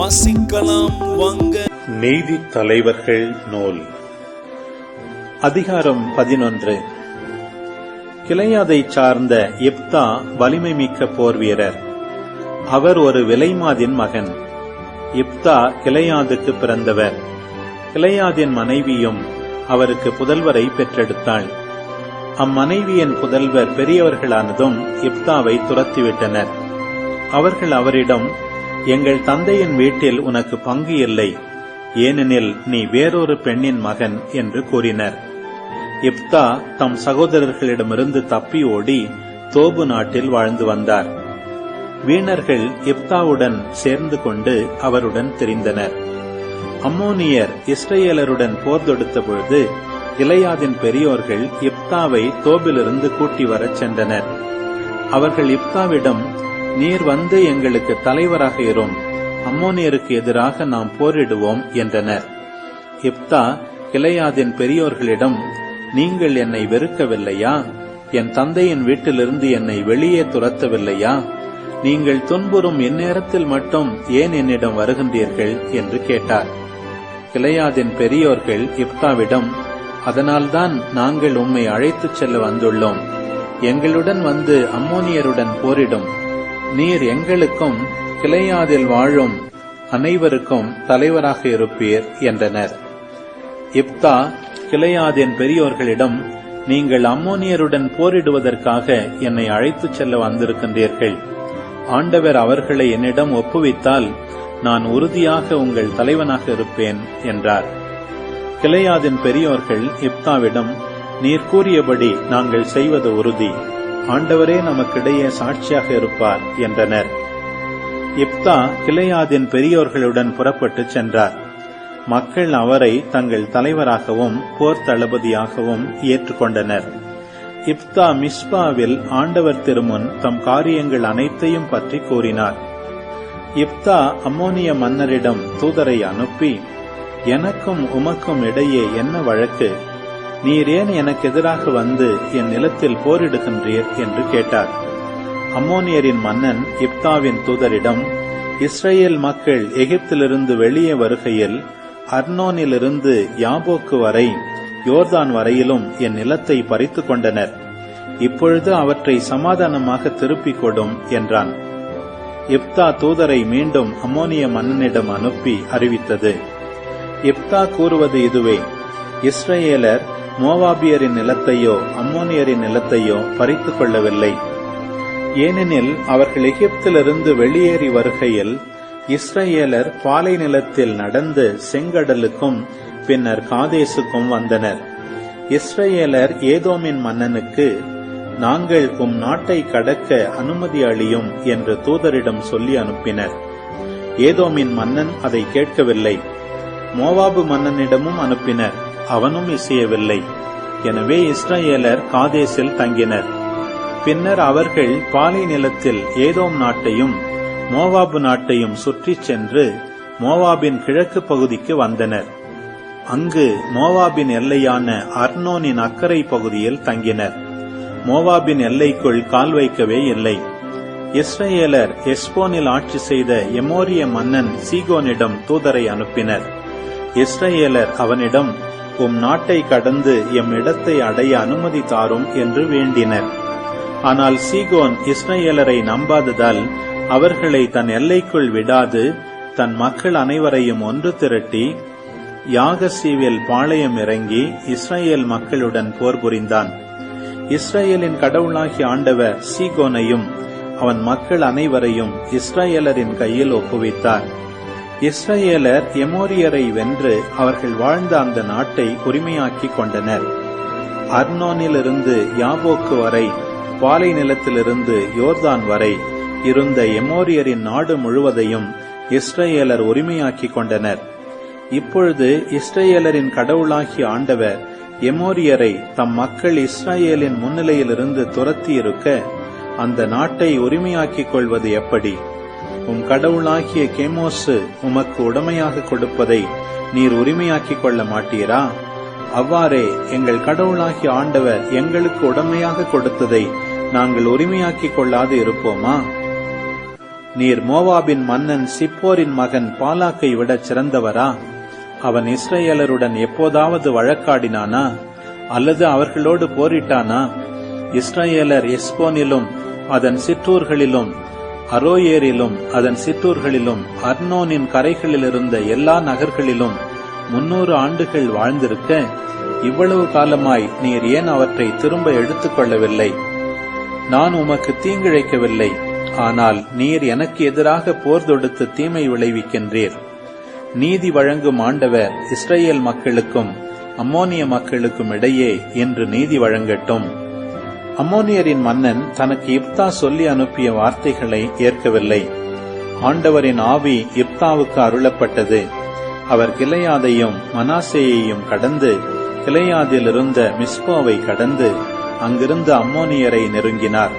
வாசிக்கலாம் வாங்க. நீதி தலைவர்கள் நூல் அதிகாரம் 11. கிளையாதை சார்ந்த யெப்தா வலிமை மிக்க போர் வீரர். அவர் ஒரு விலைமாதின் மகன். யெப்தா கிளையாதுக்கு பிறந்தவர். கிளையாதின் மனைவியும் அவருக்கு புதல்வரை பெற்றெடுத்தாள். அம்மனைவியின் புதல்வர் பெரியவர்களானதும் யெப்தாவை துரத்திவிட்டனர். அவர்கள் அவரிடம், எங்கள் தந்தையின் வீட்டில் உனக்கு பங்கு இல்லை, ஏனெனில் நீ வேறொரு பெண்ணின் மகன் என்று கூறினர். யெப்தா தம் சகோதரர்களிடமிருந்து தப்பி ஓடி தோபு நாட்டில் வாழ்ந்து வந்தார். வீணர்கள் யெப்தாவுடன் சேர்ந்து கொண்டு அவருடன் திரிந்தனர். அம்மோனியர் இஸ்ரவேலருடன் போர் தொடுத்த பொழுது கிளையாதின் பெரியோர்கள் யெப்தாவை தோபிலிருந்து கூட்டி வரச் சென்றனர். அவர்கள் யெப்தாவிடம், நீர் வந்து எங்களுக்கு தலைவராக இரும், அம்மோனியருக்கு எதிராக நாம் போரிடுவோம் என்றனர். யெப்தா கிளையாதின் பெரியோர்களிடம், நீங்கள் என்னை வெறுக்கவில்லையா? என் தந்தையின் வீட்டிலிருந்து என்னை வெளியே துரத்தவில்லையா? நீங்கள் துன்புறும் இந்நேரத்தில் மட்டும் ஏன் என்னிடம் வருகின்றீர்கள் என்று கேட்டார். கிளையாதின் பெரியோர்கள் யெப்தாவிடம், அதனால்தான் நாங்கள் உம்மை அழைத்துச் செல்ல வந்துள்ளோம். எங்களுடன் வந்து அம்மோனியருடன் போரிடும். நீர் எங்களுக்கும் கிளையாதில் வாழும் அனைவருக்கும் தலைவராக இருப்பீர் என்றனர். யெப்தா கிளையாதின் பெரியோர்களிடம், நீங்கள் அம்மோனியருடன் போரிடுவதற்காக என்னை அழைத்துச் செல்ல வந்திருக்கின்றீர்கள். ஆண்டவர் அவர்களை என்னிடம் ஒப்புவித்தால் நான் உறுதியாக உங்கள் தலைவனாக இருப்பேன் என்றார். கிளையாதின் பெரியோர்கள் யெப்தாவிடம், நீர் கூறியபடி நாங்கள் செய்வது உறுதி, ஆண்டவரே நமக்கிடையே சாட்சியாக இருப்பார் என்றனர். யெப்தா கிளையாதின் பெரியோர்களுடன் புறப்பட்டு சென்றார். மக்கள் அவரை தங்கள் தலைவராகவும் போர் தளபதியாகவும் ஏற்றுக்கொண்டனர். யெப்தா மிஸ்பாவில் ஆண்டவர் திருமுன் தம் காரியங்கள் அனைத்தையும் பற்றி கூறினார். யெப்தா அம்மோனிய மன்னரிடம் தூதரை அனுப்பி, எனக்கும் உமக்கும் இடையே என்ன வழக்கு? நீர் ஏன் எனக்கு எதிராக வந்து என் நிலத்தில் போரிடுகின்றீர் என்று கேட்டார். அம்மோனியரின் மன்னன் யெப்தாவின் தூதரிடம், இஸ்ரேல் மக்கள் எகிப்திலிருந்து வெளியே வருகையில் அர்னோனிலிருந்து யாபோக்கு வரை யோர்தான் வரையிலும் என் நிலத்தை பறித்து கொண்டனர். இப்பொழுது அவற்றை சமாதானமாக திருப்பிக் கொடும் என்றான். யெப்தா தூதரை மீண்டும் அம்மோனிய மன்னனிடம் அனுப்பி அறிவித்தது. யெப்தா கூறுவது இதுவே, இஸ்ரேலர் மோவாபியரின் நிலத்தையோ அம்மோனியரின் நிலத்தையோ பறித்துக் கொள்ளவில்லை. ஏனெனில் அவர்கள் எகிப்திலிருந்து வெளியேறி வருகையில் இஸ்ரேலர் பாலை நிலத்தில் நடந்து செங்கடலுக்கும் பின்னர் காதேசுக்கும் வந்தனர். இஸ்ரேலர் ஏதோமின் மன்னனுக்கு, நாங்கள் உம் நாட்டை கடக்க அனுமதி அளியும் என்று தூதரிடம் சொல்லி அனுப்பினர். ஏதோமின் மன்னன் அதை கேட்கவில்லை. மோவாபு மன்னனிடமும் அனுப்பினர், அவனும் இசையவில்லை. எனவே இஸ்ரேலர் காதேசில் தங்கினர். பின்னர் அவர்கள் பாலை நிலத்தில் ஏதோம் நாட்டையும் மோவாபு நாட்டையும் சுற்றிச் சென்று மோவாபின் கிழக்கு பகுதிக்கு வந்தனர். அங்கு மோவாபின் எல்லையான அர்னோனின் அக்கறை பகுதியில் தங்கினர். மோவாபின் எல்லைக்குள் கால் வைக்கவே இல்லை. இஸ்ரேலர் எஸ்போனில் ஆட்சி செய்த எமோரிய மன்னன் சீகோனிடம் தூதரை அனுப்பினர். இஸ்ரேலர் அவனிடம், உம் நாட்டை கடந்து எம் இடத்தை அடைய அனுமதி தாரும் என்று வேண்டினர். ஆனால் சீகோன் இஸ்ரேலரை நம்பாததால் அவர்களை தன் எல்லைக்குள் விடாது தன் மக்கள் அனைவரையும் ஒன்று திரட்டி யாகசீவில் பாளையம் இறங்கி இஸ்ரேல் மக்களுடன் போர் புரிந்தான். இஸ்ரேலின் கடவுளாகிய ஆண்டவர் சீகோனையும் அவன் மக்கள் அனைவரையும் இஸ்ரேலரின் கையில் ஒப்புவித்தார். இஸ்ரேலர் எமோரியரை வென்று அவர்கள் வாழ்ந்த அந்த நாட்டை உரிமையாக்கிக் கொண்டனர். அர்னோனிலிருந்து யாபோக்கு வரை, பாலை நிலத்திலிருந்து யோர்தான் வரை இருந்த எமோரியரின் நாடு முழுவதையும் இஸ்ரேலர் உரிமையாக்கிக் கொண்டனர். இப்பொழுது இஸ்ரேலரின் கடவுளாகிய ஆண்டவர் எமோரியரை தம் மக்கள் இஸ்ரேலின் முன்னிலையிலிருந்து துரத்தி இருக்க அந்த நாட்டை உரிமையாக்கிக் கொள்வது எப்படி? உம் கடவுளாகிய கேமோசு உமக்கு உடமையாக கொடுப்பதை நீர் உரிமையாக்கிக் கொள்ள மாட்டீரா? அவ்வாறே எங்கள் கடவுளாகிய ஆண்டவர் எங்களுக்கு உடமையாக கொடுத்ததை நாங்கள் உரிமையாக்கிக் கொள்ளாது இருப்போமா? நீர் மோவாபின் மன்னன் சிப்போரின் மகன் பாலாக்கை விடச் சிறந்தவரா? அவன் இஸ்ரவேலருடன் எப்போதாவது வழக்காடினானா அல்லது அவர்களோடு போரிட்டானா? இஸ்ரவேலர் எஸ்போனிலும் அதன் சிற்றூர்களிலும், அரோயேரிலும் அதன் சிற்றூர்களிலும், அர்னோனின் கரைகளில் இருந்த எல்லா நகர்களிலும் 300 ஆண்டுகள் வாழ்ந்திருக்க, இவ்வளவு காலமாய் நீர் ஏன் அவற்றை திரும்ப எடுத்துக்கொள்ளவில்லை? நான் உமக்கு தீங்கிழைக்கவில்லை, ஆனால் நீர் எனக்கு எதிராக போர் தொடுத்து தீமை விளைவிக்கின்றீர். நீதி வழங்கும் ஆண்டவர் இஸ்ரவேல் மக்களுக்கும் அம்மோனிய மக்களுக்கும் இடையே இன்று நீதி வழங்கட்டும். அம்மோனியரின் மன்னன் தனக்கு இப்தா சொல்லி அனுப்பிய வார்த்தைகளை ஏற்கவில்லை. ஆண்டவரின் ஆவி இப்தாவுக்கு அருளப்பட்டது. அவர் கிளையாதையும் மனாசேயையும் கடந்து கிளையாதில் இருந்த மிஸ்பாவை கடந்து அங்கிருந்த அம்மோனியரை நெருங்கினார்.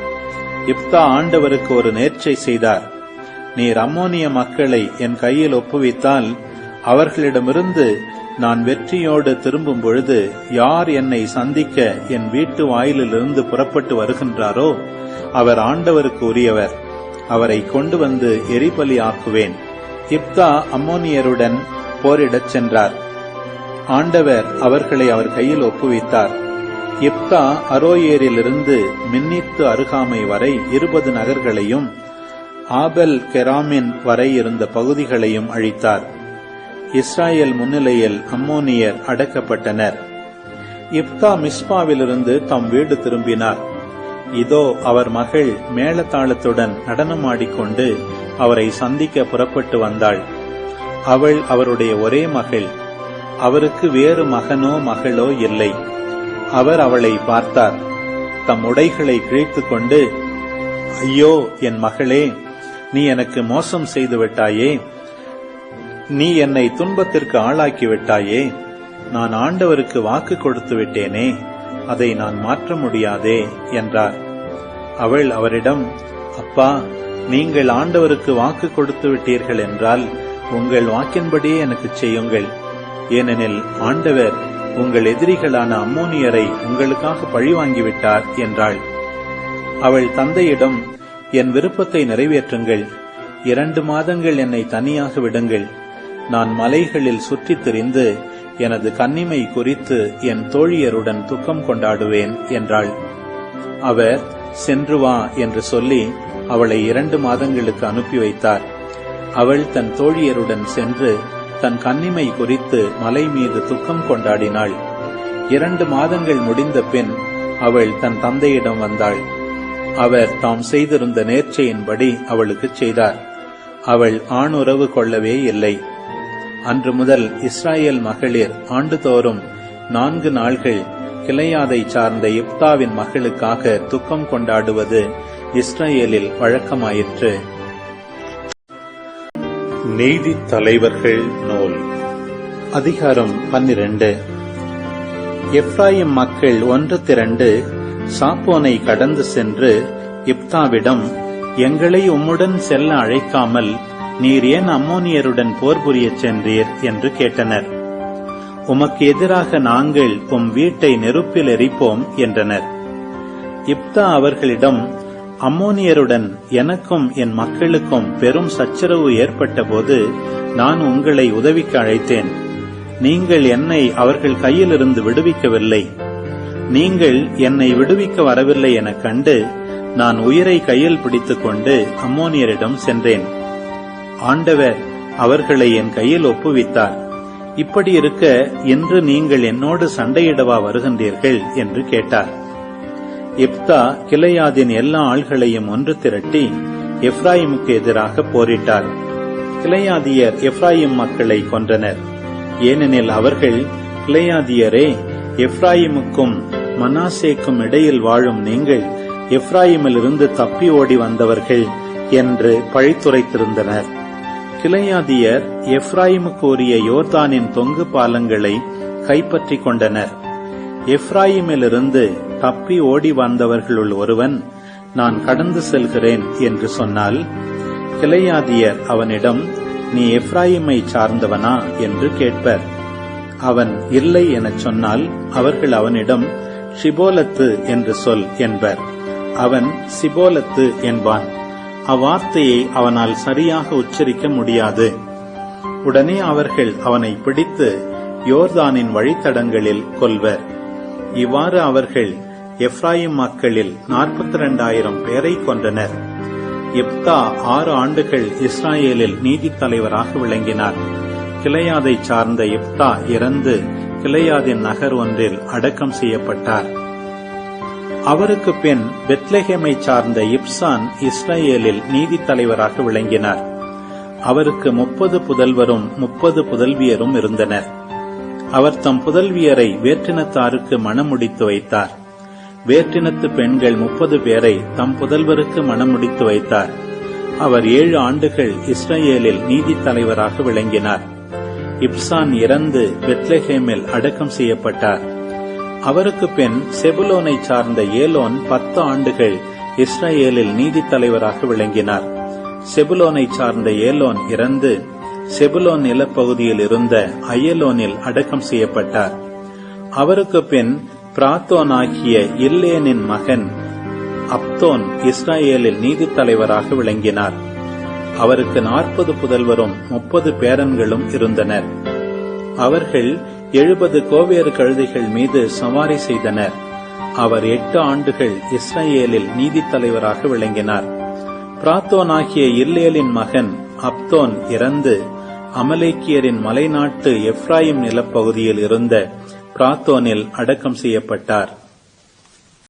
இப்தா ஆண்டவருக்கு ஒரு நேர்ச்சை செய்தார். நீர் அம்மோனிய மக்களை என் கையில் ஒப்புவித்தால் அவர்களிடமிருந்து நான் வெற்றியோடு திரும்பும் பொழுது யார் என்னை சந்திக்க என் வீட்டு வாயிலிருந்து புறப்பட்டு வருகின்றாரோ அவர் ஆண்டவருக்கு உரியவர். அவரை கொண்டு வந்து எரிபலி ஆக்குவேன். இப்தா அம்மோனியருடன் போரிடச் சென்றார். ஆண்டவர் அவர்களை அவர் கையில் ஒப்புவித்தார். இப்தா அரோயேரிலிருந்து மின்னித்து அருகாமை வரை 20 நகர்களையும் ஆபெல் கெராமின் வரை இருந்த பகுதிகளையும் அழித்தார். இஸ்ராயேல் முன்னிலையில் அம்மோனியர் அடக்கப்பட்டனர். இப்தா மிஸ்பாவிலிருந்து தம் வீடு திரும்பினார். இதோ அவர் மகள் மேளதாளத்துடன் நடனமாடிக்கொண்டு அவரை சந்திக்க புறப்பட்டு வந்தாள். அவள் அவருடைய ஒரே மகள். அவருக்கு வேறு மகனோ மகளோ இல்லை. அவர் அவளை பார்த்தார். தம் உடைகளை கிழித்துக் கொண்டு, ஐயோ என் மகளே, நீ எனக்கு மோசம் செய்து விட்டாயே, நீ என்னை துன்பத்திற்கு ஆளாக்கி விட்டாயே. நான் ஆண்டவருக்கு வாக்கு கொடுத்து விட்டேனே, அதை நான் மாற்ற முடியாதே என்றார். அவள் அவரிடம், அப்பா, நீங்கள் ஆண்டவருக்கு வாக்கு கொடுத்து விட்டீர்கள் என்றால் உங்கள் வாக்கின்படியே எனக்கு செய்யுங்கள். ஏனெனில் ஆண்டவர் உங்கள் எதிரிகளான அம்மோனியரை உங்களுக்காக பழிவாங்கிவிட்டார் என்றாள். அவள் தந்தையிடம், என் விருப்பத்தை நிறைவேற்றுங்கள். 2 மாதங்கள் என்னை தனியாக விடுங்கள். நான் மலைகளில் சுற்றித் திரிந்து எனது கன்னிமை குறித்து என் தோழியருடன் துக்கம் கொண்டாடுவேன் என்றாள். அவர் சென்று வா என்று சொல்லி அவளை 2 மாதங்களுக்கு அனுப்பி வைத்தார். அவள் தன் தோழியருடன் சென்று தன் கன்னிமை குறித்து மலை மீது துக்கம் கொண்டாடினாள். 2 மாதங்கள் முடிந்த பின் அவள் தன் தந்தையிடம் வந்தாள். அவர் தாம் செய்திருந்த நேர்ச்சையின்படி அவளுக்கு செய்தார். அவள் ஆணுறவு கொள்ளவே இல்லை. அன்று முதல் இஸ்ராயேல் மகளிர் ஆண்டுதோறும் 4 நாள்கள் கிளையாதை சார்ந்த இப்தாவின் மகளுக்காக துக்கம் கொண்டாடுவது இஸ்ரேலில் வழக்கமாயிற்று. நீதி தலைவர்கள் நூல் அதிகாரம் 12. எப்ராயிம் மக்கள் ஒன்று திரண்டு சாப்போனை கடந்து சென்று இப்தாவிடம், எங்களை உம்முடன் செல்ல அழைக்காமல் நீர் ஏன் அம்மோனியருடன் போர் புரியச் சென்றீர் என்று கேட்டனர். உமக்கு எதிராக நாங்கள் உம் வீட்டை நெருப்பில் எரிப்போம் என்றனர். இப்தா அவர்களிடம், அம்மோனியருடன் எனக்கும் என் மக்களுக்கும் பெரும் சச்சரவு ஏற்பட்ட போது நான் உங்களை உதவிக்கு அழைத்தேன். நீங்கள் என்னை அவர்கள் கையிலிருந்து விடுவிக்கவில்லை. நீங்கள் என்னை விடுவிக்க வரவில்லை எனக் கண்டு நான் உயிரை கையில் பிடித்துக் கொண்டு அம்மோனியரிடம் சென்றேன். ஆண்டவர் அவர்களை என் கையில் ஒப்புவித்தார். இப்படி இருக்க இன்று நீங்கள் என்னோடு சண்டையிடவா வருகின்றீர்கள் என்று கேட்டார். இப்தா கிளையாதின் எல்லா ஆள்களையும் ஒன்று திரட்டி எப்ராயிமுக்கு எதிராக போரிட்டார். கிளையாதியர் எப்ராயிம் மக்களை கொன்றனர். ஏனெனில் அவர்கள், கிளையாதியரே, எப்ராயிமுக்கும் மனாசேக்கும் இடையில் வாழும் நீங்கள் எப்ராயிமிலிருந்து தப்பி ஓடி வந்தவர்கள் என்று பழித்துரைத்திருந்தனர். கிளையாதியர் எப்ராயிமுக்கு உரிய யோர்தானின் தொங்கு பாலங்களை கைப்பற்றிக் கொண்டனர். எப்ராயிமிலிருந்து தப்பி ஓடி வந்தவர்களுள் ஒருவன், நான் கடந்து செல்கிறேன் என்று சொன்னால், கிளையாதியர் அவனிடம், நீ எப்ராயிமை சார்ந்தவனா என்று கேட்பர். அவன் இல்லை எனச் சொன்னால் அவர்கள் அவனிடம், ஷிபோலத்து என்று சொல் என்பர். அவன் சிபோலத்து என்பான். அவ்வார்த்தையை அவனால் சரியாக உச்சரிக்க முடியாது. உடனே அவர்கள் அவனை பிடித்து யோர்தானின் வழித்தடங்களில் கொல்வர். இவ்வாறு அவர்கள் எப்ராயிம் மக்களில் 42,000 பேரை கொன்றனர். யெப்தா 6 ஆண்டுகள் இஸ்ராயேலில் நீதித் தலைவராக விளங்கினார். கிளையாதை சார்ந்த யெப்தா இறந்து கிளையாதின் நகர் ஒன்றில் அடக்கம் செய்யப்பட்டார். அவருக்கு பின் பெத்லெகேமை சார்ந்த இப்சான் இஸ்ராயேலில் நீதித் தலைவராக விளங்கினார். அவருக்கு 30 புதல்வரும் 30 புதல்வியரும் இருந்தனர். அவர் தம் புதல்வியரை வேற்றினத்தாருக்கு மணமுடித்து வைத்தார். வேற்றினத்து பெண்கள் 30 பேரை தம் புதல்வருக்கு மணமுடித்து வைத்தார். அவர் 7 ஆண்டுகள் இஸ்ரேலில் நீதித் தலைவராக விளங்கினார். இப்சான் இறந்து பெத்லெகேமில் அடக்கம் செய்யப்பட்டார். அவருக்கு பின் செபுலோனை சார்ந்த ஏலோன் 10 ஆண்டுகள் இஸ்ரேலில் நீதித் தலைவராக விளங்கினார். செபுலோனை சார்ந்த ஏலோன் இறந்து செபுலோன் நிலப்பகுதியில் இருந்த அயலோனில் அடக்கம் செய்யப்பட்டார். அவருக்கு பின் பிராத்தோனாகிய இல்லேனின் மகன் அப்தோன் இஸ்ராயேலில் நீதித் தலைவராக விளங்கினார். அவருக்கு 40 புதல்வரும் 30 பேரன்களும் இருந்தனர். அவர்கள் 70 கோவேறு கழுதைகள் மீது சவாரி செய்தனர். அவர் 8 ஆண்டுகள் இஸ்ராயேலில் நீதித் தலைவராக விளங்கினார். பிராத்தோனாகிய இல்லேலின் மகன் அப்தோன் இறந்து அமலேக்கியரின் மலைநாட்டு எப்ராயிம் நிலப்பகுதியில் இருந்த பிராத்தோனில் அடக்கம் செய்யப்பட்டார்.